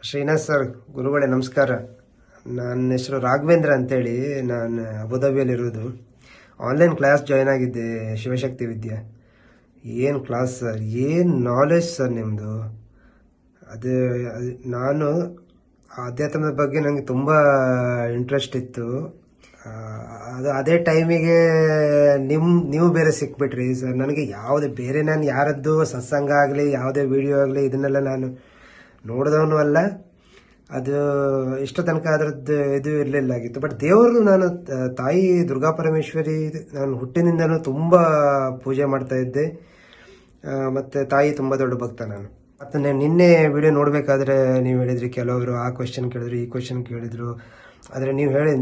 Srinath sir, ಗುರುಗಳೇ ನಮಸ್ಕಾರ. ನನ್ನ ಹೆಸರು ರಾಘವೇಂದ್ರ ಅಂತೇಳಿ, ನಾನು ಅಬುದಾಬಿಯಲ್ಲಿರೋದು. ಆನ್ಲೈನ್ ಕ್ಲಾಸ್ ಜಾಯ್ನ್ ಆಗಿದ್ದೆ, ಶಿವಶಕ್ತಿ ವಿದ್ಯೆ. ಏನು ಕ್ಲಾಸ್ ಸರ್, ಏನು ನಾಲೆಜ್ ಸರ್ ನಿಮ್ಮದು. ಅದು ನಾನು ಆಧ್ಯಾತ್ಮದ ಬಗ್ಗೆ ನನಗೆ ತುಂಬ ಇಂಟ್ರೆಸ್ಟ್ ಇತ್ತು. ಅದೇ ಟೈಮಿಗೆ ನೀವು ಬೇರೆ ಸಿಕ್ಬಿಟ್ರಿ ಸರ್. ನನಗೆ ಯಾವುದೇ ಬೇರೆ ನಾನು ಯಾರದ್ದು ಸತ್ಸಂಗ ಆಗಲಿ ಯಾವುದೇ ವಿಡಿಯೋ ಆಗಲಿ ಇದನ್ನೆಲ್ಲ ನಾನು ನೋಡಿದವನು ಅಲ್ಲ. ಅದು ಇಷ್ಟ ತನಕ ಅದರದ್ದು ಇದು ಇರಲಿಲ್ಲಾಗಿತ್ತು. ಬಟ್ ದೇವರು, ನಾನು ತಾಯಿ ದುರ್ಗಾ ಪರಮೇಶ್ವರಿ ನಾನು ಹುಟ್ಟಿನಿಂದನೂ ತುಂಬ ಪೂಜೆ ಮಾಡ್ತಾ ಇದ್ದೆ. ಮತ್ತು ತಾಯಿ ತುಂಬ ದೊಡ್ಡ ಭಕ್ತ ನಾನು. ಮತ್ತು ನಿನ್ನೆ ವಿಡಿಯೋ ನೋಡಬೇಕಾದ್ರೆ ನೀವು ಹೇಳಿದ್ರಿ, ಕೆಲವರು ಆ ಕ್ವೆಶನ್ ಕೇಳಿದ್ರು, ಈ ಕ್ವೆಶನ್ ಕೇಳಿದರು. ಆದರೆ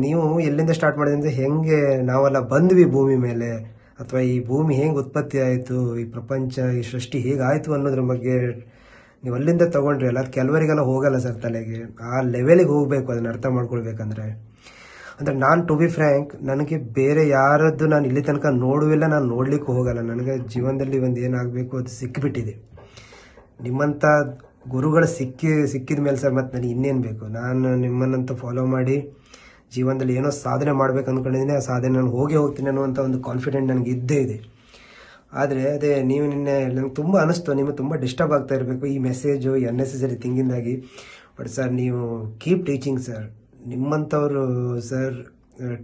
ನೀವು ಎಲ್ಲಿಂದ ಸ್ಟಾರ್ಟ್ ಮಾಡಿದ್ರೆ, ಹೆಂಗೆ ನಾವೆಲ್ಲ ಬಂದ್ವಿ ಭೂಮಿ ಮೇಲೆ, ಅಥವಾ ಈ ಭೂಮಿ ಹೆಂಗೆ ಉತ್ಪತ್ತಿ ಆಯಿತು, ಈ ಪ್ರಪಂಚ, ಈ ಸೃಷ್ಟಿ ಹೇಗಾಯಿತು ಅನ್ನೋದ್ರ ಬಗ್ಗೆ ನೀವು ಅಲ್ಲಿಂದ ತೊಗೊಂಡ್ರಿ ಅಲ್ಲ. ಅದು ಕೆಲವರಿಗೆಲ್ಲ ಹೋಗಲ್ಲ ಸರ್ ತಲೆಗೆ. ಆ ಲೆವೆಲಿಗೆ ಹೋಗಬೇಕು ಅದನ್ನು ಅರ್ಥ ಮಾಡ್ಕೊಳ್ಬೇಕಂದ್ರೆ. ಅಂದರೆ ನಾನು ಟು ಬಿ ಫ್ರ್ಯಾಂಕ್, ನನಗೆ ಬೇರೆ ಯಾರದ್ದು ನಾನು ಇಲ್ಲಿ ತನಕ ನೋಡುವಿಲ್ಲ, ನಾನು ನೋಡಲಿಕ್ಕೂ ಹೋಗಲ್ಲ. ನನಗೆ ಜೀವನದಲ್ಲಿ ಒಂದು ಏನಾಗಬೇಕು ಅದು ಸಿಕ್ಕಿಬಿಟ್ಟಿದೆ. ನಿಮ್ಮಂಥ ಗುರುಗಳು ಸಿಕ್ಕಿದ ಮೇಲೆ ಸರ್ ಮತ್ತೆ ನನಗೆ ಇನ್ನೇನು ಬೇಕು. ನಾನು ನಿಮ್ಮನ್ನಂತೂ ಫಾಲೋ ಮಾಡಿ ಜೀವನದಲ್ಲಿ ಏನೋ ಸಾಧನೆ ಮಾಡ್ಬೇಕು ಅಂದ್ಕೊಂಡಿದ್ದೀನಿ. ಆ ಸಾಧನೆ ನಾನು ಹೋಗ್ತೀನಿ ಅನ್ನುವಂಥ ಒಂದು ಕಾನ್ಫಿಡೆಂಟ್ ನನಗೆ ಇದ್ದೇ ಇದೆ. ಆದರೆ ಅದೇ ನೀವು ನಿನ್ನೆ ನನಗೆ ತುಂಬ ಅನ್ನಿಸ್ತು, ನಿಮಗೆ ತುಂಬ ಡಿಸ್ಟರ್ಬ್ ಆಗ್ತಾ ಇರಬೇಕು ಈ ಮೆಸೇಜು, ಅನ್ನೆಸೆಸರಿ ಥಿಂಗಿಂದಾಗಿ. ಬಟ್ ಸರ್, ನೀವು ಕೀಪ್ ಟೀಚಿಂಗ್ ಸರ್. ನಿಮ್ಮಂಥವರು ಸರ್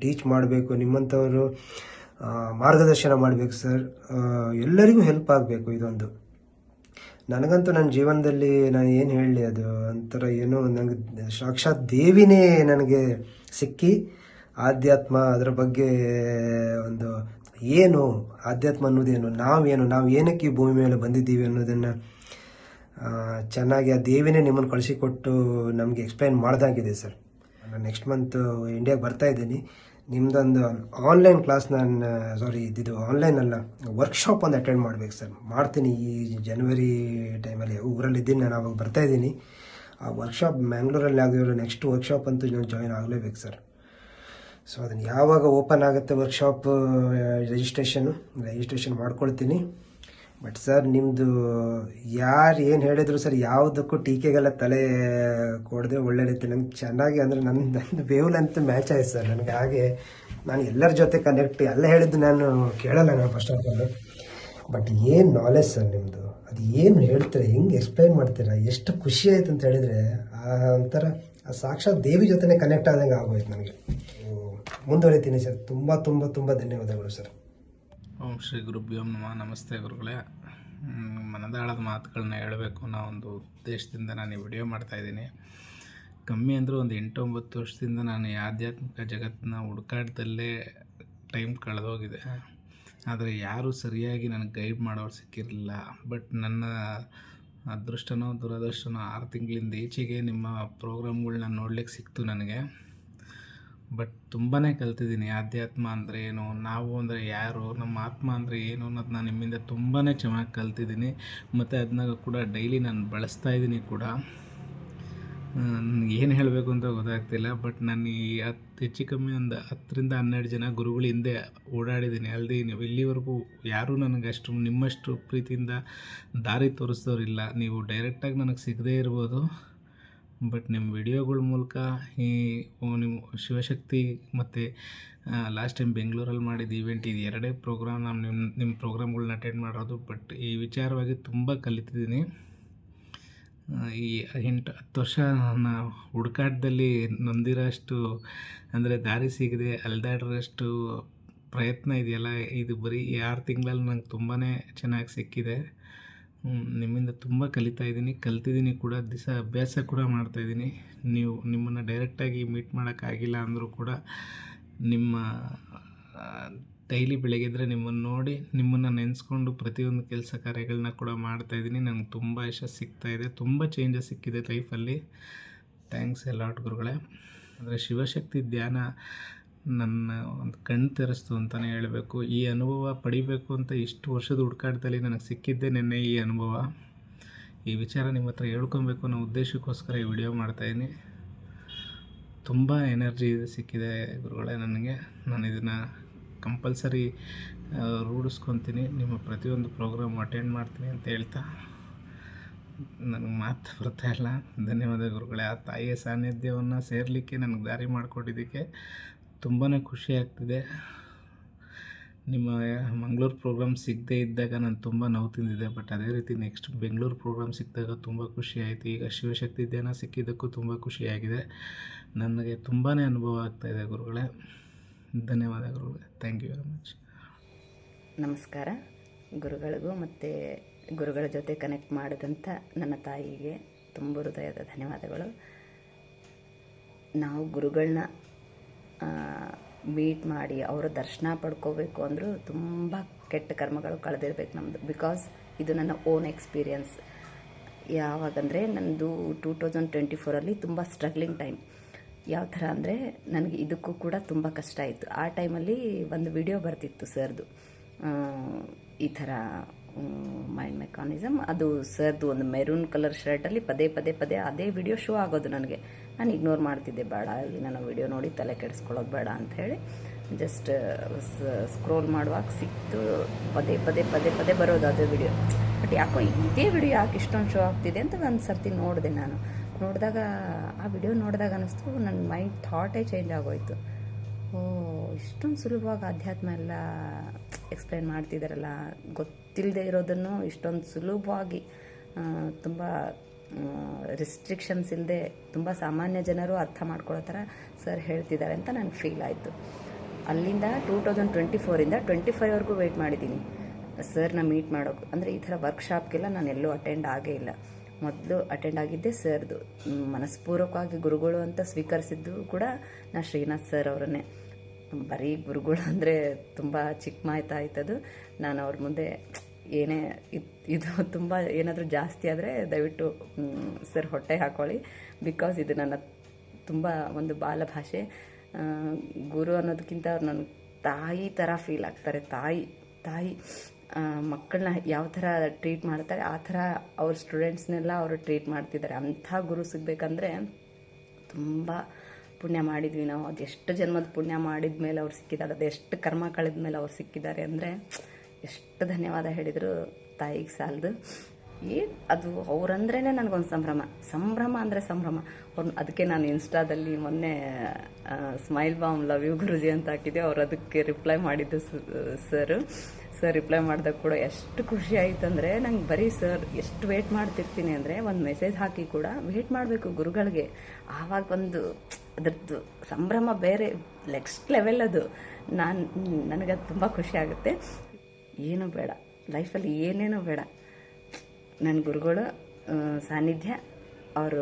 ಟೀಚ್ ಮಾಡಬೇಕು, ನಿಮ್ಮಂಥವರು ಮಾರ್ಗದರ್ಶನ ಮಾಡಬೇಕು ಸರ್. ಎಲ್ಲರಿಗೂ ಹೆಲ್ಪ್ ಆಗಬೇಕು. ಇದೊಂದು ನನಗಂತೂ ನನ್ನ ಜೀವನದಲ್ಲಿ ನಾನು ಏನು ಹೇಳಲಿ, ಅದು ಒಂಥರ ಏನೋ ನನಗೆ ಸಾಕ್ಷಾತ್ ದೇವಿನೇ ನನಗೆ ಸಿಕ್ಕಿ ಆಧ್ಯಾತ್ಮ, ಅದರ ಬಗ್ಗೆ ಒಂದು ಏನು ಆಧ್ಯಾತ್ಮ ಅನ್ನೋದೇನು, ನಾವು ಏನಕ್ಕೆ ಈ ಭೂಮಿ ಮೇಲೆ ಬಂದಿದ್ದೀವಿ ಅನ್ನೋದನ್ನು ಚೆನ್ನಾಗಿ ಆ ದೇವಿನೇ ನಿಮ್ಮನ್ನು ಕಳಿಸಿಕೊಟ್ಟು ನಮಗೆ ಎಕ್ಸ್ಪ್ಲೈನ್ ಮಾಡ್ದಾಗಿದೆ ಸರ್. ನಾನು ನೆಕ್ಸ್ಟ್ ಮಂತ್ ಇಂಡಿಯಾಗೆ ಬರ್ತಾ ಇದ್ದೀನಿ. ನಿಮ್ಮದೊಂದು ಆನ್ಲೈನ್ ಕ್ಲಾಸ್, ಇದು ಆನ್ಲೈನ್ ಅಲ್ಲ, ವರ್ಕ್ಶಾಪ್ ಒಂದು ಅಟೆಂಡ್ ಮಾಡಬೇಕು ಸರ್. ಮಾಡ್ತೀನಿ ಈ ಜನವರಿ ಟೈಮಲ್ಲಿ. ಊರಲ್ಲಿದ್ದೀನಿ ನಾನು, ಅವಾಗ ಬರ್ತಾಯಿದ್ದೀನಿ. ಆ ವರ್ಕ್ಶಾಪ್ ಮ್ಯಾಂಗ್ಳೂರಲ್ಲಿ ಆಗಿರೋ ನೆಕ್ಸ್ಟ್ ವರ್ಕ್ಶಾಪ್ ಅಂತೂ ನಾನು ಜಾಯಿನ್ ಆಗಲೇಬೇಕು ಸರ್. ಸೊ ಅದನ್ನು ಯಾವಾಗ ಓಪನ್ ಆಗುತ್ತೆ ವರ್ಕ್ಶಾಪ್ ರಿಜಿಸ್ಟ್ರೇಷನ್ ಮಾಡ್ಕೊಳ್ತೀನಿ. ಬಟ್ ಸರ್, ನಿಮ್ಮದು ಯಾರು ಏನು ಹೇಳಿದ್ರು ಸರ್, ಯಾವುದಕ್ಕೂ ಟೀಕೆಗೆಲ್ಲ ತಲೆ ಕೊಡದೆ ಒಳ್ಳೆಯದೈತೆ. ನಂಗೆ ಚೆನ್ನಾಗಿ, ಅಂದರೆ ನನ್ನ ವೇವ್ಲೆಂತ್ ಮ್ಯಾಚ್ ಆಯ್ತು ಸರ್ ನನಗೆ. ಹಾಗೆ ನಾನು ಎಲ್ಲರ ಜೊತೆ ಕನೆಕ್ಟ್, ಎಲ್ಲ ಹೇಳಿದ್ದು ನಾನು ಕೇಳಲ್ಲ ನಾನು ಫಸ್ಟ್ ಆಫ್ ಆಲ್. ಬಟ್ ಏನು ನಾಲೆಜ್ ಸರ್ ನಿಮ್ಮದು, ಅದು ಏನು ಹೇಳ್ತೀರಾ, ಹೆಂಗೆ ಎಕ್ಸ್ಪ್ಲೈನ್ ಮಾಡ್ತೀರಾ, ಎಷ್ಟು ಖುಷಿ ಆಯ್ತು ಅಂತ ಹೇಳಿದರೆ, ಒಂಥರ ಸಾಕ್ಷಾತ್ ದೇವಿ ಜೊತೆನೇ ಕನೆಕ್ಟ್ ಆದಂಗೆ ಆಗೋಯ್ತು ನನಗೆ. ಮುಂದುವರಿತೀನಿ ಸರ್. ತುಂಬ ತುಂಬ ತುಂಬ ಧನ್ಯವಾದಗಳು ಸರ್. ಓಂ ಶ್ರೀ ಗುರುಭ್ಯೋ ನಮಃ. ನಮಸ್ತೆ ಗುರುಗಳೇ. ಮನದಾಳದ ಮಾತುಗಳನ್ನ ಹೇಳಬೇಕು ಅನ್ನೋ ಒಂದು ಉದ್ದೇಶದಿಂದ ನಾನು ಈ ವಿಡಿಯೋ ಮಾಡ್ತಾಯಿದ್ದೀನಿ. ಕಮ್ಮಿ ಅಂದರೂ ಒಂದು 8-9 ವರ್ಷದಿಂದ ನಾನು ಈ ಆಧ್ಯಾತ್ಮಿಕ ಜಗತ್ತನ್ನ ಹುಡುಕಾಟದಲ್ಲೇ ಟೈಮ್ ಕಳೆದೋಗಿದೆ. ಆದರೆ ಯಾರೂ ಸರಿಯಾಗಿ ನನಗೆ ಗೈಡ್ ಮಾಡೋರು ಸಿಕ್ಕಿರಲಿಲ್ಲ. ಬಟ್ ನನ್ನ ಅದೃಷ್ಟನೋ ದುರದೃಷ್ಟನೋ 6 ತಿಂಗಳಿಂದ ಈಚೆಗೆ ನಿಮ್ಮ ಪ್ರೋಗ್ರಾಮ್ಗಳನ್ನ ನೋಡ್ಲಿಕ್ಕೆ ಸಿಕ್ತು ನನಗೆ. ಬಟ್ ತುಂಬಾ ಕಲ್ತಿದ್ದೀನಿ. ಆಧ್ಯಾತ್ಮ ಅಂದರೆ ಏನು, ನಾವು ಅಂದರೆ ಯಾರು, ನಮ್ಮ ಆತ್ಮ ಅಂದರೆ ಏನು ಅನ್ನೋದನ್ನ ನಿಮ್ಮಿಂದ ತುಂಬಾ ಚೆನ್ನಾಗಿ ಕಲ್ತಿದ್ದೀನಿ. ಮತ್ತು ಅದನ್ನ ಕೂಡ ಡೈಲಿ ನಾನು ಬಳಸ್ತಾ ಇದ್ದೀನಿ ಕೂಡ. ಏನು ಹೇಳಬೇಕು ಅಂತ ಗೊತ್ತಾಗ್ತಿಲ್ಲ. ಬಟ್ ನಾನು ಈ ಹೆಚ್ಚು ಕಮ್ಮಿ ಒಂದು 10-12 ಜನ ಗುರುಗಳ ಹಿಂದೆ ಓಡಾಡಿದ್ದೀನಿ. ಅಲ್ಲದೆ ಇಲ್ಲಿವರೆಗೂ ಯಾರೂ ನನಗೆ ಅಷ್ಟು ನಿಮ್ಮಷ್ಟು ಪ್ರೀತಿಯಿಂದ ದಾರಿ ತೋರಿಸೋರಿಲ್ಲ. ನೀವು ಡೈರೆಕ್ಟಾಗಿ ನನಗೆ ಸಿಗದೇ ಇರ್ಬೋದು, ಬಟ್ ನಿಮ್ಮ ವಿಡಿಯೋಗಳ ಮೂಲಕ ಈ ನಿಮ್ಮ ಶಿವಶಕ್ತಿ ಮತ್ತು ಲಾಸ್ಟ್ ಟೈಮ್ ಬೆಂಗಳೂರಲ್ಲಿ ಮಾಡಿದ ಈವೆಂಟ್, ಇದು 2 ಪ್ರೋಗ್ರಾಮ್ ನಾನು ನಿಮ್ಮ ಪ್ರೋಗ್ರಾಮ್ಗಳನ್ನ ಅಟೆಂಡ್ ಮಾಡೋದು. ಬಟ್ ಈ ವಿಚಾರವಾಗಿ ತುಂಬ ಕಲಿತಿದ್ದೀನಿ. ಈ 8-10 ವರ್ಷ ನನ್ನ ಹುಡುಕಾಟದಲ್ಲಿ ನೊಂದಿರೋಷ್ಟು, ಅಂದರೆ ದಾರಿ ಸಿಗದೆ ಅಲ್ದಾಡಿರೋಷ್ಟು ಪ್ರಯತ್ನ ಇದೆಯಲ್ಲ, ಇದು ಬರೀ 6 ತಿಂಗಳಲ್ಲಿ ನಂಗೆ ತುಂಬಾ ಚೆನ್ನಾಗಿ ಸಿಕ್ಕಿದೆ. ನಿಮ್ಮಿಂದ ತುಂಬ ಕಲ್ತಿದ್ದೀನಿ ಕೂಡ. ದಿವಸ ಅಭ್ಯಾಸ ಕೂಡ ಮಾಡ್ತಾಯಿದ್ದೀನಿ. ನಿಮ್ಮನ್ನು ಡೈರೆಕ್ಟಾಗಿ ಮೀಟ್ ಮಾಡೋಕ್ಕಾಗಿಲ್ಲ ಅಂದರೂ ಕೂಡ, ನಿಮ್ಮ ಡೈಲಿ ಬೆಳಗ್ಗೆದ್ರೆ ನಿಮ್ಮನ್ನು ನೋಡಿ, ನಿಮ್ಮನ್ನು ನೆನೆಸ್ಕೊಂಡು ಪ್ರತಿಯೊಂದು ಕೆಲಸ ಕಾರ್ಯಗಳನ್ನ ಕೂಡ ಮಾಡ್ತಾಯಿದ್ದೀನಿ. ನಂಗೆ ತುಂಬ ಯಶಸ್ಸು ಸಿಗ್ತಾಯಿದೆ, ತುಂಬ ಚೇಂಜಸ್ ಸಿಕ್ಕಿದೆ ಲೈಫಲ್ಲಿ. ಥ್ಯಾಂಕ್ಸ್ ಲಾಟ್ ಗುರುಗಳೇ. ಅಂದರೆ ಶಿವಶಕ್ತಿ ಧ್ಯಾನ ನನ್ನ ಒಂದು ಕಣ್ಣು ತೆರೆಸ್ತು ಅಂತಲೇ ಹೇಳಬೇಕು. ಈ ಅನುಭವ ಪಡಿಬೇಕು ಅಂತ ಇಷ್ಟು ವರ್ಷದ ಹುಡುಕಾಟದಲ್ಲಿ ನನಗೆ ಸಿಕ್ಕಿದ್ದೇ ನೆನ್ನೆ ಈ ಅನುಭವ. ಈ ವಿಚಾರ ನಿಮ್ಮ ಹತ್ರ ಹೇಳ್ಕೊಬೇಕು ಅನ್ನೋ ಉದ್ದೇಶಕ್ಕೋಸ್ಕರ ಈ ವಿಡಿಯೋ ಮಾಡ್ತಾಯಿದ್ದೀನಿ. ತುಂಬ ಎನರ್ಜಿ ಸಿಕ್ಕಿದೆ ಗುರುಗಳೇ ನನಗೆ. ನಾನು ಇದನ್ನು ಕಂಪಲ್ಸರಿ ರೂಢಿಸ್ಕೊತೀನಿ. ನಿಮ್ಮ ಪ್ರತಿಯೊಂದು ಪ್ರೋಗ್ರಾಮ್ ಅಟೆಂಡ್ ಮಾಡ್ತೀನಿ ಅಂತ ಹೇಳ್ತಾ ನನಗೆ ಮಾತು ಬರ್ತಾ ಇಲ್ಲ. ಧನ್ಯವಾದ ಗುರುಗಳೇ. ಆ ತಾಯಿಯ ಸಾನ್ನಿಧ್ಯವನ್ನು ಸೇರಲಿಕ್ಕೆ ನನಗೆ ದಾರಿ ಮಾಡಿಕೊಟ್ಟಿದ್ದಕ್ಕೆ ತುಂಬಾ ಖುಷಿ ಆಗ್ತಿದೆ. ನಿಮ್ಮ ಮಂಗಳೂರು ಪ್ರೋಗ್ರಾಮ್ ಸಿಗದೇ ಇದ್ದಾಗ ನಾನು ತುಂಬ ನೋವು ತಿಂದಿದ್ದೆ. ಬಟ್ ಅದೇ ರೀತಿ ನೆಕ್ಸ್ಟ್ ಬೆಂಗಳೂರು ಪ್ರೋಗ್ರಾಮ್ ಸಿಕ್ಕಿದಾಗ ತುಂಬ ಖುಷಿ ಆಯಿತು. ಈಗ ಶಿವಶಕ್ತಿ ಧ್ಯಾನ ಸಿಕ್ಕಿದ್ದಕ್ಕೂ ತುಂಬ ಖುಷಿಯಾಗಿದೆ. ನನಗೆ ತುಂಬಾ ಅನುಭವ ಆಗ್ತಾಯಿದೆ ಗುರುಗಳೇ. ಧನ್ಯವಾದ ಗುರುಗಳೇ. Thank you very much. ನಮಸ್ಕಾರ. ಗುರುಗಳಿಗೂ ಮತ್ತು ಗುರುಗಳ ಜೊತೆ ಕನೆಕ್ಟ್ ಮಾಡಿದಂಥ ನನ್ನ ತಾಯಿಗೆ ತುಂಬ ಹೃದಯದ ಧನ್ಯವಾದಗಳು. ನಾವು ಗುರುಗಳನ್ನ ಮೀಟ್ ಮಾಡಿ ಅವರ ದರ್ಶನ ಪಡ್ಕೋಬೇಕು ಅಂದರೂ ತುಂಬ ಕೆಟ್ಟ ಕರ್ಮಗಳು ಕಳೆದಿರ್ಬೇಕು ನಮ್ಮದು. ಬಿಕಾಸ್ ಇದು ನನ್ನ ಓನ್ ಎಕ್ಸ್ಪೀರಿಯನ್ಸ್. ಯಾವಾಗಂದರೆ ನನ್ನದು 2024 ತುಂಬ ಸ್ಟ್ರಗ್ಲಿಂಗ್ ಟೈಮ್. ಯಾವ ಥರ ಅಂದರೆ ನನಗೆ ಇದಕ್ಕೂ ಕೂಡ ತುಂಬ ಕಷ್ಟ ಆಯಿತು. ಆ ಟೈಮಲ್ಲಿ ಒಂದು ವಿಡಿಯೋ ಬರ್ತಿತ್ತು ಸರ್ದು, ಈ ಥರ ಮೈಂಡ್ ಮೆಕಾನಿಸಮ್. ಅದು ಸರ್ದು ಒಂದು ಮೆರೂನ್ ಕಲರ್ ಶರ್ಟಲ್ಲಿ ಪದೇ ಪದೇ ಪದೇ ಅದೇ ವಿಡಿಯೋ ಶೋ ಆಗೋದು. ನನಗೆ ನಾನು ಇಗ್ನೋರ್ ಮಾಡ್ತಿದ್ದೆ, ಬೇಡ ಇಲ್ಲಿ ನನ್ನ ವಿಡಿಯೋ ನೋಡಿ ತಲೆ ಕೆಡಿಸ್ಕೊಳ್ಳೋದು ಬೇಡ ಅಂಥೇಳಿ ಜಸ್ಟ್ ಸ್ಕ್ರೋಲ್ ಮಾಡುವಾಗ ಸಿಕ್ತು. ಪದೇ ಪದೇ ಪದೇ ಪದೇ ಬರೋದು ಅದೇ ವಿಡಿಯೋ. ಬಟ್ ಯಾಕೋ ಇದೇ ವಿಡಿಯೋ ಯಾಕೆ ಇಷ್ಟೊಂದು ಶೋ ಆಗ್ತಿದೆ ಅಂತ ಒಂದು ಸರ್ತಿ ನೋಡಿದೆ. ನಾನು ನೋಡಿದಾಗ ಆ ವಿಡಿಯೋ ನೋಡಿದಾಗ ಅನ್ನಿಸ್ತು ನನ್ನ ಮೈಂಡ್ ಥಾಟೇ ಚೇಂಜ್ ಆಗೋಯ್ತು. ಓ, ಇಷ್ಟೊಂದು ಸುಲಭವಾಗಿ ಅಧ್ಯಾತ್ಮ ಎಲ್ಲ ಎಕ್ಸ್ಪ್ಲೈನ್ ಮಾಡ್ತಿದ್ದಾರಲ್ಲ, ಗೊತ್ತಿಲ್ಲದೆ ಇರೋದನ್ನು ಇಷ್ಟೊಂದು ಸುಲಭವಾಗಿ ತುಂಬ ರಿಸ್ಟ್ರಿಕ್ಷನ್ಸ್ ಇಲ್ಲದೆ ತುಂಬ ಸಾಮಾನ್ಯ ಜನರು ಅರ್ಥ ಮಾಡ್ಕೊಳ್ಳೋ ಥರ ಸರ್ ಹೇಳ್ತಿದ್ದಾರೆ ಅಂತ ನನಗೆ ಫೀಲ್ ಆಯಿತು. ಅಲ್ಲಿಂದ 2024ಇಂದ 25ವರೆಗೂ ವೆಯ್ಟ್ ಮಾಡಿದ್ದೀನಿ ಸರ್ನ ಮೀಟ್ ಮಾಡೋಕ್ಕೆ. ಅಂದರೆ ಈ ಥರ ವರ್ಕ್ಶಾಪ್ಗೆಲ್ಲ ನಾನು ಎಲ್ಲೂ ಅಟೆಂಡ್ ಆಗೇ ಇಲ್ಲ. ಮೊದಲು ಅಟೆಂಡ್ ಆಗಿದ್ದೆ ಸರ್ದು. ಮನಸ್ಪೂರ್ವಕವಾಗಿ ಗುರುಗಳು ಅಂತ ಸ್ವೀಕರಿಸಿದ್ದು ಕೂಡ ನಾ ಶ್ರೀನಾಥ್ ಸರ್ ಅವರನ್ನೇ. ಬರೀ ಗುರುಗಳು ಅಂದರೆ ತುಂಬ ಚಿಕ್ಕ ಮಾತಾಯ್ತದು. ನಾನು ಅವ್ರ ಮುಂದೆ ಏನೇ ಇದು ತುಂಬ ಏನಾದರೂ ಜಾಸ್ತಿ ಆದರೆ ದಯವಿಟ್ಟು ಸರ್ ಹೊಟ್ಟೆ ಹಾಕೊಳ್ಳಿ. ಬಿಕಾಸ್ ಇದು ನನ್ನ ತುಂಬ ಒಂದು ಬಾಲಭಾಷೆ. ಗುರು ಅನ್ನೋದಕ್ಕಿಂತ ಅವ್ರು ನನ್ನ ತಾಯಿ ಥರ ಫೀಲ್ ಆಗ್ತಾರೆ. ತಾಯಿ ಮಕ್ಕಳನ್ನ ಯಾವ ಥರ ಟ್ರೀಟ್ ಮಾಡ್ತಾರೆ ಆ ಥರ ಅವ್ರ ಸ್ಟೂಡೆಂಟ್ಸ್ನೆಲ್ಲ ಅವರು ಟ್ರೀಟ್ ಮಾಡ್ತಿದ್ದಾರೆ. ಅಂಥ ಗುರು ಸಿಗಬೇಕಂದ್ರೆ ತುಂಬ ಪುಣ್ಯ ಮಾಡಿದ್ವಿ ನಾವು. ಅದೆಷ್ಟು ಜನ್ಮದ ಪುಣ್ಯ ಮಾಡಿದ ಮೇಲೆ ಅವ್ರು ಸಿಕ್ಕಿದ್ದಾರೆ, ಅದೆಷ್ಟು ಕರ್ಮ ಕಳೆದ ಮೇಲೆ ಅವ್ರು ಸಿಕ್ಕಿದ್ದಾರೆ ಅಂದರೆ ಎಷ್ಟು ಧನ್ಯವಾದ ಹೇಳಿದರು ತಾಯಿಗೆ ಸಾಲದು. ಅದು ಅವರಂದ್ರೇ ನನಗೊಂದು ಸಂಭ್ರಮ ಅಂದರೆ ಸಂಭ್ರಮ. ಅದಕ್ಕೆ ನಾನು ಇನ್ಸ್ಟಾದಲ್ಲಿ ಮೊನ್ನೆ ಸ್ಮೈಲ್ ಬಾಮ್ ಲವ್ ಯು ಗುರುಜಿ ಅಂತ ಹಾಕಿದ್ದೆ. ಅವ್ರು ಅದಕ್ಕೆ ರಿಪ್ಲೈ ಮಾಡಿದ್ದು ಸರ್ ರಿಪ್ಲೈ ಮಾಡಿದಾಗ ಕೂಡ ಎಷ್ಟು ಖುಷಿ ಆಯಿತು ಅಂದರೆ, ನಂಗೆ ಬರೀ ಸರ್ ಎಷ್ಟು ವೇಟ್ ಮಾಡ್ತಿರ್ತೀನಿ ಅಂದರೆ ಒಂದು ಮೆಸೇಜ್ ಹಾಕಿ ಕೂಡ ವೇಟ್ ಮಾಡಬೇಕು ಗುರುಗಳಿಗೆ. ಆವಾಗ ಒಂದು ಅದರದ್ದು ಸಂಭ್ರಮ ಬೇರೆ ನೆಕ್ಸ್ಟ್ ಲೆವೆಲ್. ಅದು ನನಗದು ತುಂಬ ಖುಷಿ ಆಗುತ್ತೆ. ಏನೂ ಬೇಡ ಲೈಫಲ್ಲಿ, ಏನೇನೂ ಬೇಡ. ನನ್ನ ಗುರುಗಳು ಸಾನ್ನಿಧ್ಯ, ಅವ್ರ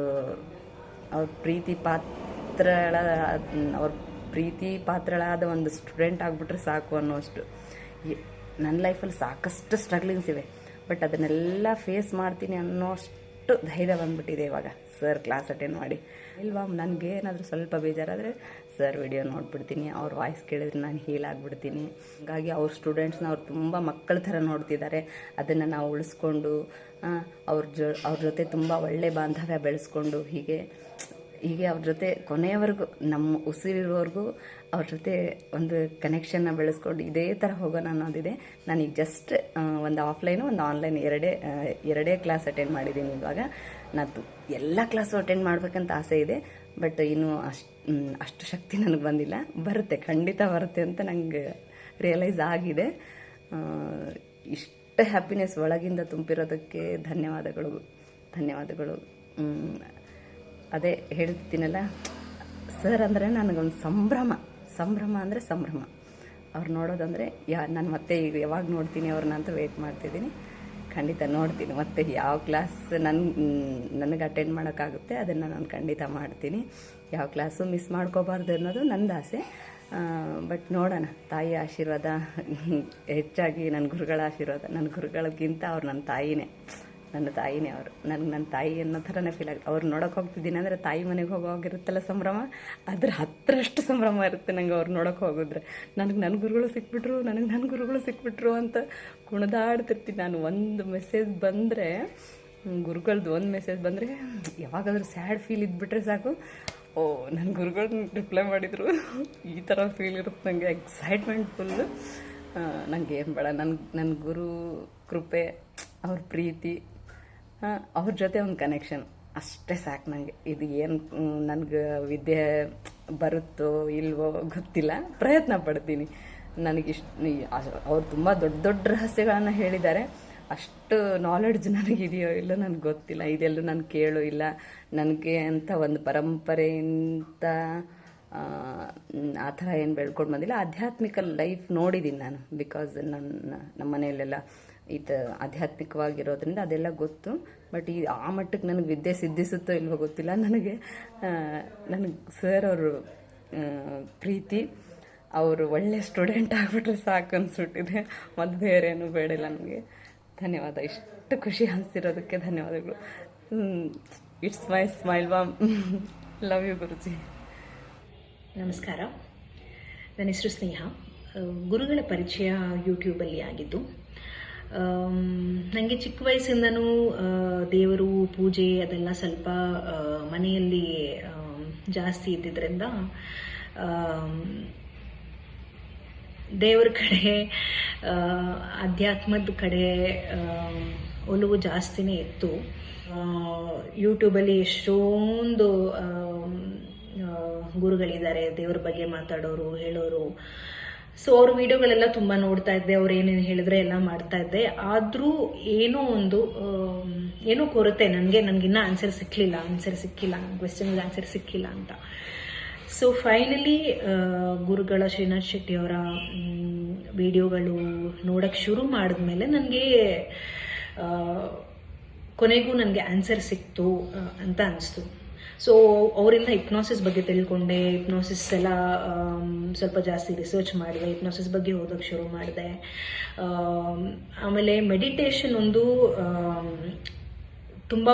ಪ್ರೀತಿ ಪಾತ್ರಳಾದ ಒಂದು ಸ್ಟೂಡೆಂಟ್ ಆಗಿಬಿಟ್ರೆ ಸಾಕು ಅನ್ನೋಷ್ಟು. ನನ್ನ ಲೈಫಲ್ಲಿ ಸಾಕಷ್ಟು ಸ್ಟ್ರಗ್ಲಿಂಗ್ಸ್ ಇವೆ, ಬಟ್ ಅದನ್ನೆಲ್ಲ ಫೇಸ್ ಮಾಡ್ತೀನಿ ಅನ್ನೋಷ್ಟು ಧೈರ್ಯ ಬಂದ್ಬಿಟ್ಟಿದೆ ಇವಾಗ ಸರ್ ಕ್ಲಾಸ್ ಅಟೆಂಡ್ ಮಾಡಿ. ಇಲ್ವಾ, ನನಗೆ ಏನಾದರೂ ಸ್ವಲ್ಪ ಬೇಜಾರಾದರೆ ಸರ್ ವಿಡಿಯೋ ನೋಡ್ಬಿಡ್ತೀನಿ, ಅವ್ರ ವಾಯ್ಸ್ ಕೇಳಿದ್ರೆ ನಾನು ಹೀಲ್ ಆಗಿಬಿಡ್ತೀನಿ. ಹಾಗಾಗಿ ಅವ್ರ ಸ್ಟೂಡೆಂಟ್ಸ್ನ ಅವ್ರು ತುಂಬ ಮಕ್ಕಳ ಥರ ನೋಡ್ತಿದ್ದಾರೆ. ಅದನ್ನು ನಾವು ಉಳಿಸ್ಕೊಂಡು ಅವ್ರ ಜೊತೆ ತುಂಬ ಒಳ್ಳೆ ಬಾಂಧವ್ಯ ಬೆಳೆಸ್ಕೊಂಡು ಹೀಗೆ ಅವ್ರ ಜೊತೆ ಕೊನೆಯವರೆಗೂ ನಮ್ಮ ಉಸಿರಿರೋವರೆಗೂ ಅವ್ರ ಜೊತೆ ಒಂದು ಕನೆಕ್ಷನ್ನ ಬೆಳೆಸ್ಕೊಂಡು ಇದೇ ಥರ ಹೋಗೋಣ ಅನ್ನೋದಿದೆ. ನಾನೀಗ ಜಸ್ಟ್ ಒಂದು ಆಫ್ಲೈನು ಒಂದು ಆನ್ಲೈನ್ ಎರಡೇ ಕ್ಲಾಸ್ ಅಟೆಂಡ್ ಮಾಡಿದ್ದೀನಿ. ಇವಾಗ ನಾನು ಎಲ್ಲ ಕ್ಲಾಸು ಅಟೆಂಡ್ ಮಾಡಬೇಕಂತ ಆಸೆ ಇದೆ, ಬಟ್ ಇನ್ನೂ ಅಷ್ಟು ಶಕ್ತಿ ನನಗೆ ಬಂದಿಲ್ಲ. ಬರುತ್ತೆ, ಖಂಡಿತ ಬರುತ್ತೆ ಅಂತ ನಂಗೆ ರಿಯಲೈಸ್ ಆಗಿದೆ. ಇಷ್ಟು ಹ್ಯಾಪಿನೆಸ್ ಒಳಗಿಂದ ತುಂಬಿರೋದಕ್ಕೆ ಧನ್ಯವಾದಗಳು. ಅದೇ ಹೇಳ್ತೀನಲ್ಲ, ಸರ್ ಅಂದರೆ ನನಗೊಂದು ಸಂಭ್ರಮ ಅಂದರೆ ಸಂಭ್ರಮ. ಅವ್ರು ನೋಡೋದಂದರೆ ನಾನು ಮತ್ತೆ ಈಗ ಯಾವಾಗ ನೋಡ್ತೀನಿ ಅವ್ರನ್ನ ಅಂತ ವೆಯ್ಟ್ ಮಾಡ್ತಿದ್ದೀನಿ. ಖಂಡಿತ ನೋಡ್ತೀನಿ. ಮತ್ತು ಯಾವ ಕ್ಲಾಸ್ ನನಗೆ ಅಟೆಂಡ್ ಮಾಡೋಕ್ಕಾಗುತ್ತೆ ಅದನ್ನು ನಾನು ಖಂಡಿತ ಮಾಡ್ತೀನಿ. ಯಾವ ಕ್ಲಾಸು ಮಿಸ್ ಮಾಡ್ಕೋಬಾರ್ದು ಅನ್ನೋದು ನಂದು ಆಸೆ. ಬಟ್ ನೋಡೋಣ, ತಾಯಿ ಆಶೀರ್ವಾದ ಹೆಚ್ಚಾಗಿ ನನ್ನ ಗುರುಗಳ ಆಶೀರ್ವಾದ. ನನ್ನ ಗುರುಗಳಿಗಿಂತ ಅವ್ರು ನನ್ನ ತಾಯಿನೇ ಅವರು. ನನಗೆ ನನ್ನ ತಾಯಿ ಅನ್ನೋ ಥರನೇ ಫೀಲ್ ಆಗುತ್ತೆ. ಅವ್ರು ನೋಡೋಕೆ ಹೋಗ್ತಿದ್ದೀನಿ ಅಂದರೆ ತಾಯಿ ಮನೆಗೆ ಹೋಗೋಗಿರುತ್ತಲ್ಲ ಸಂಭ್ರಮ, ಅದ್ರ ಹತ್ತರಷ್ಟು ಸಂಭ್ರಮ ಇರುತ್ತೆ ನಂಗೆ ಅವ್ರು ನೋಡೋಕೆ ಹೋಗಿದ್ರೆ. ನನಗೆ ನನ್ನ ಗುರುಗಳು ಸಿಕ್ಬಿಟ್ರು ಅಂತ ಕುಣಿದಾಡ್ತಿರ್ತೀನಿ ನಾನು. ಒಂದು ಮೆಸೇಜ್ ಬಂದರೆ, ಗುರುಗಳದ್ದು ಒಂದು ಮೆಸೇಜ್ ಬಂದರೆ ಯಾವಾಗಾದರೂ ಸ್ಯಾಡ್ ಫೀಲ್ ಇದ್ಬಿಟ್ರೆ ಸಾಕು, ಓ ನನ್ನ ಗುರುಗಳು ರಿಪ್ಲೈ ಮಾಡಿದರು, ಈ ಥರ ಫೀಲ್ ಇರುತ್ತೆ ನನಗೆ. Excitement full. ನನಗೆ ಏನು ಬೇಡ, ನನ್ನ ಗುರು ಕೃಪೆ, ಅವ್ರ ಪ್ರೀತಿ ಅವ್ರ ಜೊತೆ ಒಂದು ಕನೆಕ್ಷನ್ ಅಷ್ಟೇ ಸಾಕು ನನಗೆ. ಇದು ಏನು ನನಗೆ ವಿದ್ಯೆ ಬರುತ್ತೋ ಇಲ್ವೋ ಗೊತ್ತಿಲ್ಲ, ಪ್ರಯತ್ನ ಪಡ್ತೀನಿ. ಅವ್ರು ತುಂಬ ದೊಡ್ಡ ದೊಡ್ಡ ರಹಸ್ಯಗಳನ್ನು ಹೇಳಿದ್ದಾರೆ, ಅಷ್ಟು ನಾಲೆಡ್ಜ್ ನನಗಿದೆಯೋ ಇಲ್ಲೋ ನನಗೆ ಗೊತ್ತಿಲ್ಲ. ಇದೆಲ್ಲೂ ನಾನು ಕೇಳೋ ಇಲ್ಲ. ನನಗೆ ಅಂತ ಒಂದು ಪರಂಪರೆಯಿಂದ ಆ ಥರ ಏನು ಬೆಳ್ಕೊಂಡು ಬಂದಿಲ್ಲ. ಆಧ್ಯಾತ್ಮಿಕ ಲೈಫ್ ನೋಡಿದ್ದೀನಿ ನಾನು, ಬಿಕಾಸ್ ನಮ್ಮ ಮನೆಯಲ್ಲೆಲ್ಲ ಆಧ್ಯಾತ್ಮಿಕವಾಗಿರೋದ್ರಿಂದ ಅದೆಲ್ಲ ಗೊತ್ತು. ಬಟ್ ಆ ಮಟ್ಟಕ್ಕೆ ನನಗೆ ವಿದ್ಯೆ ಸಿದ್ಧಿಸುತ್ತೋ ಇಲ್ವೋ ಗೊತ್ತಿಲ್ಲ. ನನಗೆ ಸರ್ ಅವರು ಪ್ರೀತಿ, ಅವರು ಒಳ್ಳೆ ಸ್ಟೂಡೆಂಟ್ ಆಗಿಬಿಟ್ರೆ ಸಾಕು ಅನಿಸ್ಬಿಟ್ಟಿದೆ, ಮತ್ತು ಬೇರೇನು ಬೇಡಿಲ್ಲ ನನಗೆ. ಧನ್ಯವಾದ. ಇಷ್ಟು ಖುಷಿ ಅನಿಸ್ತಿರೋದಕ್ಕೆ ಧನ್ಯವಾದಗಳು. It's my smile balm. Love you guruji. ನಮಸ್ಕಾರ, ನನ್ನ ಹೆಸರು ಸ್ನೇಹ. ಗುರುಗಳ ಪರಿಚಯ ಯೂಟ್ಯೂಬಲ್ಲಿ ಆಗಿದ್ದು. ನನಗೆ ಚಿಕ್ಕ ವಯಸ್ಸಿಂದನೂ ದೇವರು ಪೂಜೆ ಅದೆಲ್ಲ ಸ್ವಲ್ಪ ಮನೆಯಲ್ಲಿ ಜಾಸ್ತಿ ಇದ್ದಿದ್ದರಿಂದ ದೇವರ ಕಡೆ, ಅಧ್ಯಾತ್ಮದ ಕಡೆ ಒಲವು ಜಾಸ್ತಿನೇ ಇತ್ತು. ಯೂಟ್ಯೂಬಲ್ಲಿ ಎಷ್ಟೊಂದು ಗುರುಗಳಿದ್ದಾರೆ ದೇವ್ರ ಬಗ್ಗೆ ಮಾತಾಡೋರು, ಹೇಳೋರು. ಸೊ ಅವ್ರ ವಿಡಿಯೋಗಳೆಲ್ಲ ತುಂಬ ನೋಡ್ತಾ ಇದ್ದೆ, ಅವ್ರು ಏನೇನು ಹೇಳಿದ್ರೆ ಎಲ್ಲ ಮಾಡ್ತಾ ಇದ್ದೆ. ಆದರೂ ಏನೋ ಕೊರತೆ ನನಗಿನ್ನ ಆನ್ಸರ್ ಸಿಕ್ಕಿಲ್ಲ, ಕ್ವೆಶ್ಚನ್ಗೆ ಆನ್ಸರ್ ಸಿಕ್ಕಿಲ್ಲ ಅಂತ. ಸೊ ಫೈನಲಿ ಗುರುಗಳ ಶ್ರೀನಾಥ್ ಶೆಟ್ಟಿ ಅವರ ವಿಡಿಯೋಗಳು ನೋಡೋಕ್ಕೆ ಶುರು ಮಾಡಿದ್ಮೇಲೆ ನನಗೆ ಕೊನೆಗೂ ನನಗೆ ಆನ್ಸರ್ ಸಿಕ್ತು ಅಂತ ಅನಿಸ್ತು. ಸೊ ಅವರಿಂದ ಹಿಪ್ನೋಸಿಸ್ ಬಗ್ಗೆ ತಿಳ್ಕೊಂಡೆ. ಹಿಪ್ನೋಸಿಸ್ ಎಲ್ಲ ಸ್ವಲ್ಪ ಜಾಸ್ತಿ ರಿಸರ್ಚ್ ಮಾಡಿದೆ, ಹಿಪ್ನೋಸಿಸ್ ಬಗ್ಗೆ ಓದೋಕ್ಕೆ ಶುರು ಮಾಡಿದೆ. ಆಮೇಲೆ ಮೆಡಿಟೇಷನ್ ಒಂದು ತುಂಬ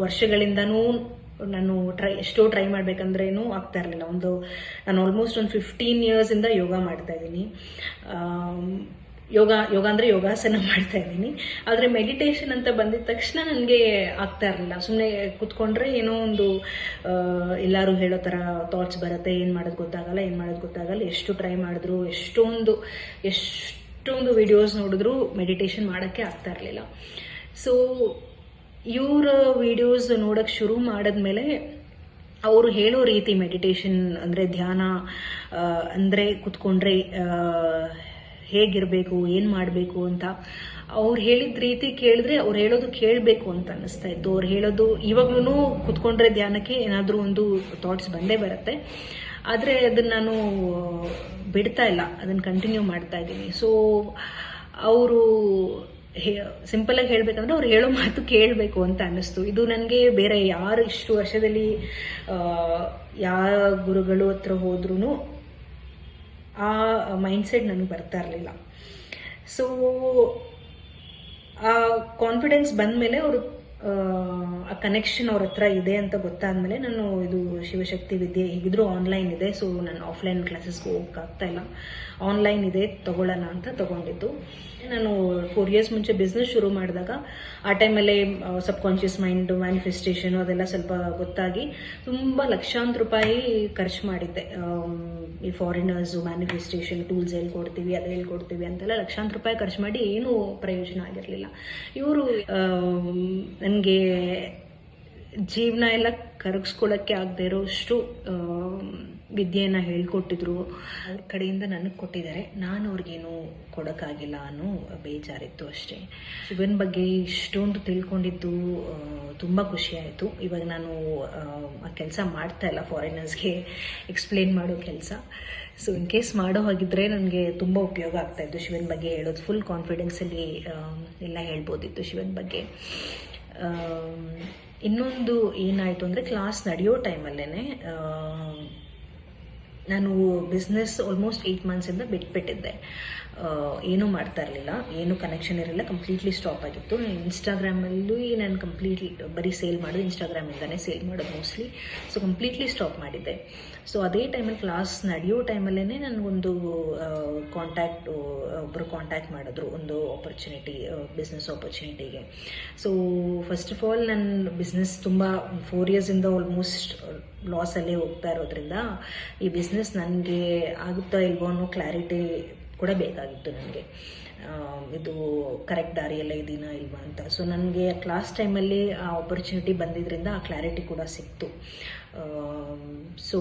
ವರ್ಷಗಳಿಂದನೂ ನಾನು ಎಷ್ಟೋ ಟ್ರೈ ಮಾಡಬೇಕಂದ್ರೇನು ಆಗ್ತಾ ಇರಲಿಲ್ಲ. ನಾನು ಆಲ್ಮೋಸ್ಟ್ ಒಂದು 15 yearsಯಿಂದ ಯೋಗ ಮಾಡ್ತಾ ಇದ್ದೀನಿ. ಯೋಗ ಅಂದರೆ ಯೋಗಾಸನ ಮಾಡ್ತಾ ಇದ್ದೀನಿ. ಆದರೆ ಮೆಡಿಟೇಷನ್ ಅಂತ ಬಂದಿದ ತಕ್ಷಣ ನನಗೆ ಆಗ್ತಾ ಇರಲಿಲ್ಲ. ಸುಮ್ಮನೆ ಕೂತ್ಕೊಂಡ್ರೆ ಏನೋ ಒಂದು ಎಲ್ಲರೂ ಹೇಳೋ ಥರ ಥಾಟ್ಸ್ ಬರುತ್ತೆ, ಏನು ಮಾಡೋದು ಗೊತ್ತಾಗಲ್ಲ. ಎಷ್ಟು ಟ್ರೈ ಮಾಡಿದ್ರು, ಎಷ್ಟೊಂದು ವಿಡಿಯೋಸ್ ನೋಡಿದ್ರು ಮೆಡಿಟೇಷನ್ ಮಾಡೋಕ್ಕೆ ಆಗ್ತಾ ಇರಲಿಲ್ಲ. ಸೊ ಇವರ ವಿಡಿಯೋಸ್ ನೋಡೋಕ್ಕೆ ಶುರು ಮಾಡಿದ್ಮೇಲೆ ಅವರು ಹೇಳೋ ರೀತಿ ಮೆಡಿಟೇಷನ್ ಅಂದರೆ ಧ್ಯಾನ ಅಂದರೆ ಕೂತ್ಕೊಂಡ್ರೆ ಹೇಗಿರಬೇಕು, ಏನು ಮಾಡಬೇಕು ಅಂತ ಅವ್ರು ಹೇಳಿದ ರೀತಿ ಕೇಳಿದ್ರೆ, ಅವ್ರು ಹೇಳೋದು ಕೇಳಬೇಕು ಅಂತ ಅನ್ನಿಸ್ತಾ ಇತ್ತು. ಅವ್ರು ಹೇಳೋದು ಇವಾಗ್ಲೂ ಕೂತ್ಕೊಂಡ್ರೆ ಧ್ಯಾನಕ್ಕೆ ಏನಾದರೂ ಒಂದು ಥಾಟ್ಸ್ ಬಂದೇ ಬರುತ್ತೆ. ಆದರೆ ಅದನ್ನು ನಾನು ಬಿಡ್ತಾ ಇಲ್ಲ, ಅದನ್ನು ಕಂಟಿನ್ಯೂ ಮಾಡ್ತಾ ಇದ್ದೀನಿ. ಸೊ ಅವರು ಸಿಂಪಲಾಗಿ ಹೇಳಬೇಕಂದ್ರೆ ಅವ್ರು ಹೇಳೋ ಮಾತು ಕೇಳಬೇಕು ಅಂತ ಅನ್ನಿಸ್ತು. ಇದು ನನಗೆ ಬೇರೆ ಯಾರು ಇಷ್ಟು ವರ್ಷದಲ್ಲಿ ಯಾವ ಗುರುಗಳು ಹತ್ರ ಹೋದ್ರೂ ಆ ಮೈಂಡ್ಸೆಟ್ ನನಗೆ ಬರ್ತಾ ಇರಲಿಲ್ಲ. ಸೊ ಆ ಕಾನ್ಫಿಡೆನ್ಸ್ ಬಂದಮೇಲೆ ಅವರು ಆ ಕನೆಕ್ಷನ್ ಅವ್ರ ಹತ್ರ ಇದೆ ಅಂತ ಗೊತ್ತಾದ್ಮೇಲೆ ನಾನು ಇದು ಶಿವಶಕ್ತಿ ವಿದ್ಯೆ ಹೇಗಿದ್ರು ಆನ್ಲೈನ್ ಇದೆ, ಸೊ ನಾನು ಆಫ್ಲೈನ್ ಕ್ಲಾಸಸ್ಗೆ ಹೋಗೋಕ್ಕಾಗ್ತಾ ಇಲ್ಲ, ಆನ್ಲೈನ್ ಇದೆ ತಗೊಳ್ಳೋಣ ಅಂತ ತಗೊಂಡಿದ್ದು. ನಾನು 4 years ಮುಂಚೆ ಬಿಸ್ನೆಸ್ ಶುರು ಮಾಡಿದಾಗ ಆ ಟೈಮಲ್ಲೇ ಸಬ್ಕಾನ್ಷಿಯಸ್ ಮೈಂಡ್, ಮ್ಯಾನಿಫೆಸ್ಟೇಷನು ಅದೆಲ್ಲ ಸ್ವಲ್ಪ ಗೊತ್ತಾಗಿ ತುಂಬ ಲಕ್ಷಾಂತರ ರೂಪಾಯಿ ಖರ್ಚು ಮಾಡಿದ್ದೆ. ಈ ಫಾರಿನರ್ಸು ಮ್ಯಾನಿಫೆಸ್ಟೇಷನ್ ಟೂಲ್ಸ್ ಹೇಳ್ಕೊಡ್ತೀವಿ ಅಂತೆಲ್ಲ ಲಕ್ಷಾಂತರ ರೂಪಾಯಿ ಖರ್ಚು ಮಾಡಿ ಏನೂ ಪ್ರಯೋಜನ ಆಗಿರಲಿಲ್ಲ. ಇವರು ನನಗೆ ಜೀವನ ಎಲ್ಲ ಕರಗಿಸ್ಕೊಳ್ಳೋಕ್ಕೆ ಆಗದೆ ಇರೋಷ್ಟು ವಿದ್ಯೆಯನ್ನು ಹೇಳ್ಕೊಟ್ಟಿದ್ರು. ಅವ್ರ ಕಡೆಯಿಂದ ನನಗೆ ಕೊಟ್ಟಿದ್ದಾರೆ, ನಾನು ಅವ್ರಿಗೇನು ಕೊಡೋಕ್ಕಾಗಿಲ್ಲ ಅನ್ನೋ ಬೇಜಾರಿತ್ತು ಅಷ್ಟೇ. ಶಿವನ ಬಗ್ಗೆ ಇಷ್ಟೊಂದು ತಿಳ್ಕೊಂಡಿದ್ದು ತುಂಬ ಖುಷಿಯಾಯಿತು. ಇವಾಗ ನಾನು ಆ ಕೆಲಸ ಮಾಡ್ತಾ ಇಲ್ಲ, ಫಾರಿನರ್ಸ್ಗೆ ಎಕ್ಸ್ಪ್ಲೇನ್ ಮಾಡೋ ಕೆಲಸ. ಸೊ ಇನ್ ಕೇಸ್ ಮಾಡೋ ಹಾಗಿದ್ರೆ ನನಗೆ ತುಂಬ ಉಪಯೋಗ ಆಗ್ತಾಯಿತ್ತು. ಶಿವನ ಬಗ್ಗೆ ಹೇಳೋದು ಫುಲ್ ಕಾನ್ಫಿಡೆನ್ಸಲ್ಲಿ ಎಲ್ಲ ಹೇಳ್ಬೋದಿತ್ತು ಶಿವನ ಬಗ್ಗೆ. ಇನ್ನೊಂದು ಏನಾಯಿತು ಅಂದರೆ, ಕ್ಲಾಸ್ ನಡೆಯೋ ಟೈಮಲ್ಲೇ ನಾನು ಬಿಸ್ನೆಸ್ ಆಲ್ಮೋಸ್ಟ್ 8 monthsಯಿಂದ ಬಿಟ್ಬಿಟ್ಟಿದ್ದೆ. ಏನೂ ಮಾಡ್ತಾ ಇರಲಿಲ್ಲ, ಏನೂ ಕನೆಕ್ಷನ್ ಇರಲಿಲ್ಲ, ಕಂಪ್ಲೀಟ್ಲಿ ಸ್ಟಾಪ್ ಆಗಿತ್ತು. ಇನ್ಸ್ಟಾಗ್ರಾಮಲ್ಲಿ ನಾನು ಕಂಪ್ಲೀಟ್ಲಿ ಬರೀ ಸೇಲ್ ಮಾಡೋದು, ಇನ್ಸ್ಟಾಗ್ರಾಮಿಂದನೇ ಸೇಲ್ ಮಾಡೋದು ಮೋಸ್ಟ್ಲಿ. ಸೊ ಕಂಪ್ಲೀಟ್ಲಿ ಸ್ಟಾಪ್ ಮಾಡಿದ್ದೆ. ಸೊ ಅದೇ ಟೈಮಲ್ಲಿ ಕ್ಲಾಸ್ ನಡೆಯೋ ಟೈಮಲ್ಲೇ ನನಗೊಂದು ಒಬ್ಬರು ಕಾಂಟ್ಯಾಕ್ಟ್ ಮಾಡಿದ್ರು, ಒಂದು ಆಪರ್ಚುನಿಟಿ, ಬಿಸ್ನೆಸ್ ಆಪರ್ಚುನಿಟಿಗೆ. ಸೊ ಫಸ್ಟ್ ಆಫ್ ಆಲ್ ನನ್ನ ಬಿಸ್ನೆಸ್ ತುಂಬ 4 yearsಯಿಂದ ಆಲ್ಮೋಸ್ಟ್ ಲಾಸಲ್ಲೇ ಹೋಗ್ತಾ ಇರೋದ್ರಿಂದ ಈ ಬಿಸ್ನೆಸ್ ನನಗೆ ಆಗುತ್ತಾ ಇಲ್ವೋ ಅನ್ನೋ ಕ್ಲಾರಿಟಿ ಕೂಡ ಬೇಕಾಗಿತ್ತು ನನಗೆ. ಇದು ಕರೆಕ್ಟ್ ದಾರಿಯಲ್ಲೇ ಇದೀನಾ ಇಲ್ವಾ ಅಂತ. ಸೊ ನನಗೆ ಕ್ಲಾಸ್ ಟೈಮಲ್ಲಿ ಆ ಆಪರ್ಚುನಿಟಿ ಬಂದಿದ್ದರಿಂದ ಆ ಕ್ಲಾರಿಟಿ ಕೂಡ ಸಿಕ್ತು. ಸೊ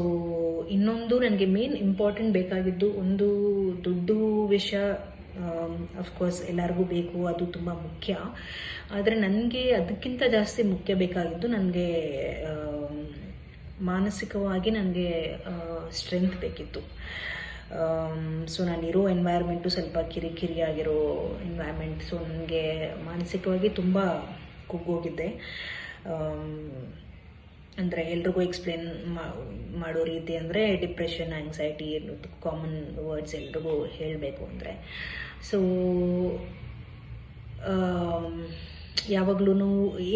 ಇನ್ನೊಂದು ನನಗೆ ಮೇನ್ ಇಂಪಾರ್ಟೆಂಟ್ ಬೇಕಾಗಿದ್ದು ಒಂದು ದುಡ್ಡು ವಿಷಯ. ಅಫ್ಕೋರ್ಸ್ ಎಲ್ಲರಿಗೂ ಬೇಕು, ಅದು ತುಂಬ ಮುಖ್ಯ. ಆದರೆ ನನಗೆ ಅದಕ್ಕಿಂತ ಜಾಸ್ತಿ ಮುಖ್ಯ ಬೇಕಾಗಿದ್ದು ನನಗೆ ಮಾನಸಿಕವಾಗಿ ನನಗೆ ಸ್ಟ್ರೆಂತ್ ಬೇಕಿತ್ತು. ಸೊ ನಾನಿರೋ ಎನ್ವೈರ್ಮೆಂಟು ಸ್ವಲ್ಪ ಕಿರಿಕಿರಿಯಾಗಿರೋ ಎನ್ವೈರ್ಮೆಂಟ್. ಸೊ ನನಗೆ ಮಾನಸಿಕವಾಗಿ ತುಂಬ ಕುಗ್ಗೋಗಿದ್ದೆ. ಅಂದರೆ ಎಲ್ರಿಗೂ ಎಕ್ಸ್ಪ್ಲೇನ್ ಮಾಡೋ ರೀತಿ ಅಂದರೆ ಡಿಪ್ರೆಷನ್, ಆ್ಯಂಗ್ಸೈಟಿ ಕಾಮನ್ ವರ್ಡ್ಸ್ ಎಲ್ರಿಗೂ ಹೇಳಬೇಕು ಅಂದರೆ. ಸೊ ಯಾವಾಗ್ಲೂ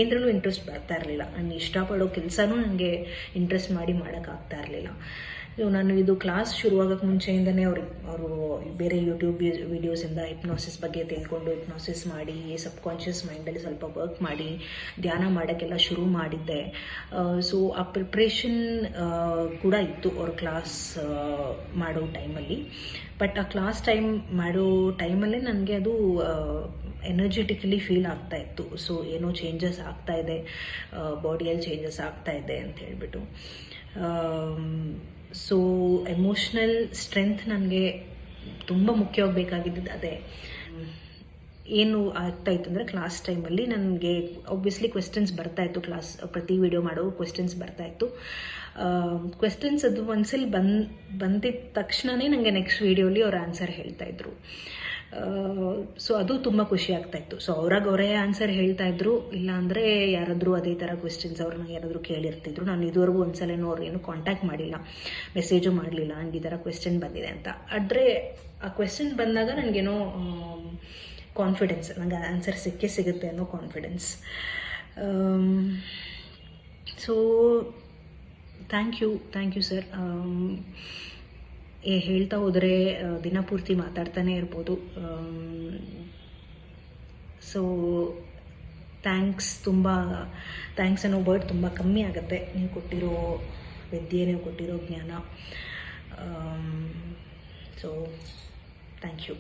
ಏನರಲ್ಲೂ ಇಂಟ್ರೆಸ್ಟ್ ಬರ್ತಾ ಇರಲಿಲ್ಲ. ನಾನು ಇಷ್ಟಪಡೋ ಕೆಲಸನೂ ನನಗೆ ಇಂಟ್ರೆಸ್ಟ್ ಮಾಡಿ ಮಾಡೋಕ್ಕಾಗ್ತಾ ಇರಲಿಲ್ಲ. ನಾನು ಇದು ಕ್ಲಾಸ್ ಶುರುವಾಗಕ್ಕೆ ಮುಂಚೆಯಿಂದನೇ ಅವರು ಬೇರೆ ಯೂಟ್ಯೂಬ್ ವಿಡಿಯೋಸಿಂದ ಹಿಪ್ನೋಸಿಸ್ ಬಗ್ಗೆ ತಿಳ್ಕೊಂಡು ಹಿಪ್ನೋಸಿಸ್ ಮಾಡಿ ಸಬ್ಕಾನ್ಷಿಯಸ್ ಮೈಂಡಲ್ಲಿ ಸ್ವಲ್ಪ ವರ್ಕ್ ಮಾಡಿ ಧ್ಯಾನ ಮಾಡೋಕ್ಕೆಲ್ಲ ಶುರು ಮಾಡಿದ್ದೆ. ಸೊ ಆ ಪ್ರಿಪ್ರೇಷನ್ ಕೂಡ ಇತ್ತು ಅವ್ರ ಕ್ಲಾಸ್ ಮಾಡೋ ಟೈಮಲ್ಲಿ. ಬಟ್ ಆ ಕ್ಲಾಸ್ ಮಾಡೋ ಟೈಮಲ್ಲೇ ನನಗೆ ಅದು ಎನರ್ಜೆಟಿಕಲಿ ಫೀಲ್ ಆಗ್ತಾ ಇತ್ತು. ಸೊ ಏನೋ ಚೇಂಜಸ್ ಆಗ್ತಾ ಇದೆ, ಬಾಡಿಯಲ್ಲಿ ಚೇಂಜಸ್ ಆಗ್ತಾ ಇದೆ ಅಂತ ಹೇಳ್ಬಿಟ್ಟು. ಸೊ ಎಮೋಷ್ನಲ್ ಸ್ಟ್ರೆಂತ್ ನನಗೆ ತುಂಬ ಮುಖ್ಯವಾಗಿ ಬೇಕಾಗಿದ್ದು ಅದೇ. ಏನು ಆಗ್ತಾಯಿತ್ತು ಅಂದರೆ ಕ್ಲಾಸ್ ಟೈಮಲ್ಲಿ ನನಗೆ ಆಬ್ವಿಯಸ್ಲಿ ಕ್ವೆಶ್ಚನ್ಸ್ ಬರ್ತಾಯಿತ್ತು. ಪ್ರತಿ ವಿಡಿಯೋ ಮಾಡೋ ಕ್ವೆಶ್ಚನ್ಸ್ ಬರ್ತಾಯಿತ್ತು. ಕ್ವೆಶ್ಚನ್ಸ್ ಅದು ಒಂದ್ಸಲಿ ಬಂದಿದ್ದ ತಕ್ಷಣವೇ ನನಗೆ ನೆಕ್ಸ್ಟ್ ವಿಡಿಯೋಲಿ ಅವ್ರು ಆನ್ಸರ್ ಹೇಳ್ತಾಯಿದ್ರು. ಸೊ ಅದು ತುಂಬ ಖುಷಿ ಆಗ್ತಾಯಿತ್ತು. ಸೊ ಅವರೇ ಆನ್ಸರ್ ಹೇಳ್ತಾಯಿದ್ರು, ಇಲ್ಲಾಂದರೆ ಯಾರಾದರೂ ಅದೇ ಥರ ಕ್ವೆಶ್ಚನ್ಸ್ ಅವ್ರನ್ನ ಯಾರಾದರೂ ಕೇಳಿರ್ತಿದ್ರು. ನಾನು ಇದುವರೆಗೂ ಒಂದ್ಸಲನೂ ಅವ್ರು ಏನು ಕಾಂಟ್ಯಾಕ್ಟ್ ಮಾಡಿಲ್ಲ, ಮೆಸೇಜು ಮಾಡಲಿಲ್ಲ ನನಗೆ ಈ ಥರ ಕ್ವೆಶ್ಚನ್ ಬಂದಿದೆ ಅಂತ. ಆದರೆ ಆ ಕ್ವೆಶ್ಚನ್ ಬಂದಾಗ ನನಗೇನೋ ಕಾನ್ಫಿಡೆನ್ಸ್, ನನಗೆ ಆನ್ಸರ್ ಸಿಗುತ್ತೆ ಅನ್ನೋ confidence. So thank you sir. ಹೇಳ್ತಾ ಹೋದರೆ ದಿನಪೂರ್ತಿ ಮಾತಾಡ್ತಾನೆ ಇರ್ಬೋದು. ಸೊ ತುಂಬ ಥ್ಯಾಂಕ್ಸ್ ಅನ್ನೋ ವರ್ಡ್ ತುಂಬ ಕಮ್ಮಿ ಆಗುತ್ತೆ. ನೀವು ಕೊಟ್ಟಿರೋ ವಿದ್ಯೆ, ನೀವು ಕೊಟ್ಟಿರೋ ಜ್ಞಾನ. So thank you.